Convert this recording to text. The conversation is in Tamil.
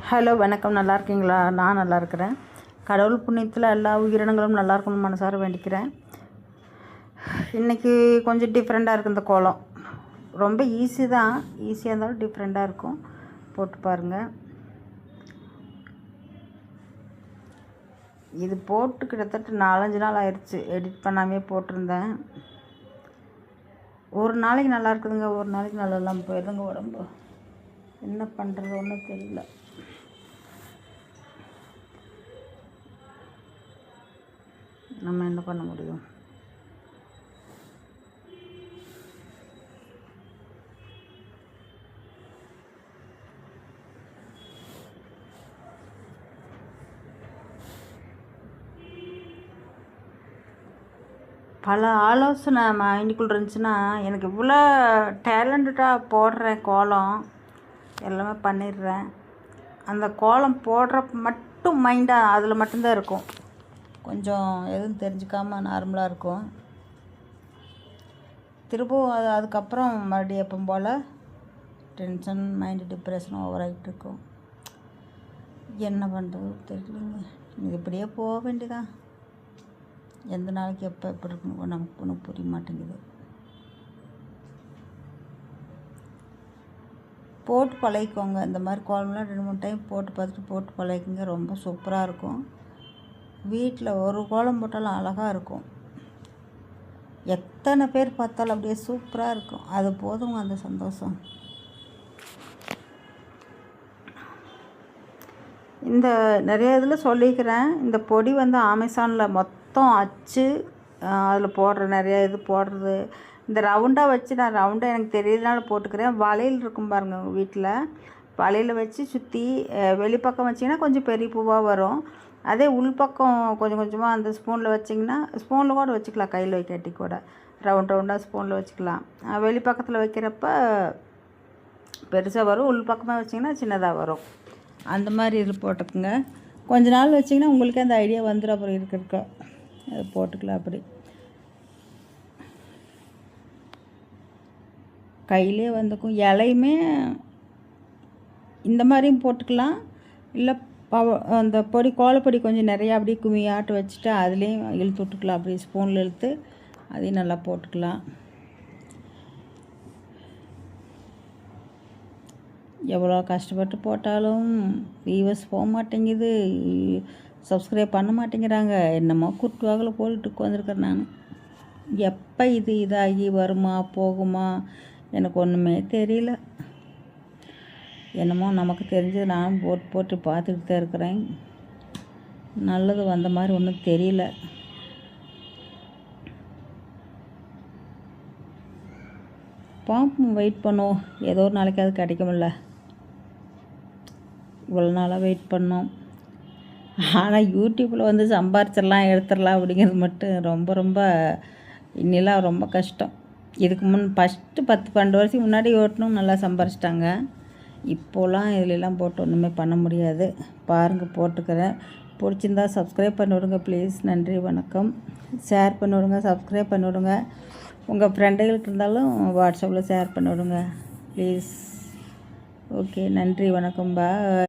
ஹலோ வணக்கம். நல்லா இருக்கீங்களா? நான் நல்லா இருக்கிறேன். கடவுள் புண்ணியத்தில் எல்லா உயிரினங்களும் நல்லா இருக்கணும்னு மனசார வேண்டிக்கிறேன். இன்றைக்கி கொஞ்சம் டிஃப்ரெண்ட்டாக இருக்குது இந்த கோலம். ரொம்ப ஈஸியாக இருந்தாலும் டிஃப்ரெண்ட்டாக இருக்கும். போட்டு பாருங்கள். இது போட்டு கிட்டத்தட்ட 4-5 நாள் ஆயிடுச்சு. எடிட் பண்ணாமே போட்டிருந்தேன். ஒரு நாளைக்கு நல்லா இருக்குதுங்க, ஒரு நாளைக்கு நல்லா இல்லாமல் போயிடுதுங்க உடம்பு. என்ன பண்ணுறது ஒன்றும் தெரியல. நம்ம என்ன பண்ண முடியும்? பல ஆலோசனை மைண்டுக்குள்ளே இருந்துச்சுன்னா, எனக்கு இவ்வளோ டேலண்டடாக போடுறேன் கோலம், எல்லாமே பண்ணிடுறேன். அந்த கோலம் போடுறப்ப மட்டும் மைண்டாக அதில் மட்டும்தான் இருக்கும். கொஞ்சம் எதுவும் தெரிஞ்சுக்காமல் நார்மலாக இருக்கும். திரும்பவும் அதுக்கப்புறம் மறுபடியும் எப்போ போல் டென்ஷன், மைண்டு டிப்ரெஷன் ஓவர் ஆகிட்டு இருக்கும். என்ன பண்ணுறது தெரியலங்க. இது இப்படியே போக வேண்டியதான். எந்த நாளைக்கு எப்போ எப்படி இருக்கணும் நமக்கு ஒன்றும் புரிய மாட்டேங்குது. போட்டு பழகிக்கோங்க. இந்த மாதிரி கோலம்லாம் 2-3 டைம் போட்டு பார்த்துட்டு போட்டு பழகிக்கோங்க. ரொம்ப சூப்பராக இருக்கும். வீட்டில் ஒரு கோலம் போட்டாலும் அழகாக இருக்கும். எத்தனை பேர் பார்த்தாலும் அப்படியே சூப்பராக இருக்கும். அது போதுங்க அந்த சந்தோஷம். இந்த நிறைய இதில் சொல்லிக்கிறேன். இந்த பொடி அமேசானில் மொத்தம் அச்சு அதில் போடுற நிறைய இது போடுறது. இந்த ரவுண்டாக வச்சு நான் ரவுண்டாக எனக்கு தெரியறதுனால போட்டுக்கிறேன். வளையல் இருக்கும் பாருங்கள் உங்கள் வீட்டில். வளையல் வச்சு சுற்றி வெளிப்பக்கம் வச்சிங்கன்னா கொஞ்சம் பெரிய பூவாக வரும். அதே உள்பக்கம் கொஞ்சம் கொஞ்சமாக அந்த ஸ்பூனில் வச்சிங்கன்னா, ஸ்பூனில் கூட வச்சுக்கலாம், கையில் வைக்காட்டி கூட ரவுண்டாக ஸ்பூனில் வச்சுக்கலாம். வெளிப்பக்கத்தில் வைக்கிறப்ப பெருசாக வரும், உள்பக்கமாக வச்சிங்கன்னா சின்னதாக வரும். அந்த மாதிரி இது போட்டுக்குங்க. கொஞ்ச நாள் வச்சிங்கன்னா உங்களுக்கே அந்த ஐடியா வந்துடும். அப்புறம் இருக்க அது போட்டுக்கலாம். அப்படி கையிலே வந்துக்கும். இலையுமே இந்த மாதிரியும் போட்டுக்கலாம். இல்லை அந்த பொடி கோலப்பொடி கொஞ்சம் நிறையா அப்படியே குமியாட்டு வச்சுட்டு அதுலேயும் இழுத்து விட்டுக்கலாம். அப்படியே ஸ்பூனில் இழுத்து அதையும் நல்லா போட்டுக்கலாம். எவ்வளோ கஷ்டப்பட்டு போட்டாலும் வியூவர்ஸ் போக மாட்டேங்குது, சப்ஸ்கிரைப் பண்ண மாட்டேங்கிறாங்க. என்னமோ குட்டுவாக்கில் போட்டுட்டு உட்காந்துருக்கேன் நான். எப்போ இது இதாகி வருமா போகுமா எனக்கு ஒன்றுமே தெரியல. என்னமோ நமக்கு தெரிஞ்சது நானும் போட்டு பார்த்துக்கிட்டு தான் இருக்கிறேன். நல்லது வந்த மாதிரி ஒன்றும் தெரியல. பார்ப்போம், வெயிட் பண்ணுவோம். ஏதோ ஒரு நாளைக்கு அது கிடைக்குமில்ல. இவ்வளோ நாளாக வெயிட் பண்ணோம். ஆனால் யூடியூப்பில் சம்பாரிச்சிடலாம் எடுத்துடலாம் அப்படிங்கிறது மட்டும் ரொம்ப ரொம்ப இன்னிலாம் ரொம்ப கஷ்டம். இதுக்கு ஃபஸ்ட்டு 10-12 வருஷத்துக்கு முன்னாடி ஓட்டணும் நல்லா சம்பாரிச்சிட்டாங்க. இப்போலாம் இதிலெல்லாம் போட்டு ஒன்றுமே பண்ண முடியாது. பாருங்கள், போட்டுக்கிறேன். பிடிச்சிருந்தா சப்ஸ்கிரைப் பண்ணி விடுங்க ப்ளீஸ். நன்றி, வணக்கம். ஷேர் பண்ணி விடுங்க, சப்ஸ்கிரைப் பண்ணி விடுங்க. உங்கள் ஃப்ரெண்டுகளுக்கு இருந்தாலும் வாட்ஸ்அப்பில் ஷேர் பண்ணி விடுங்க ப்ளீஸ். ஓகே, நன்றி, வணக்கம், பாய்.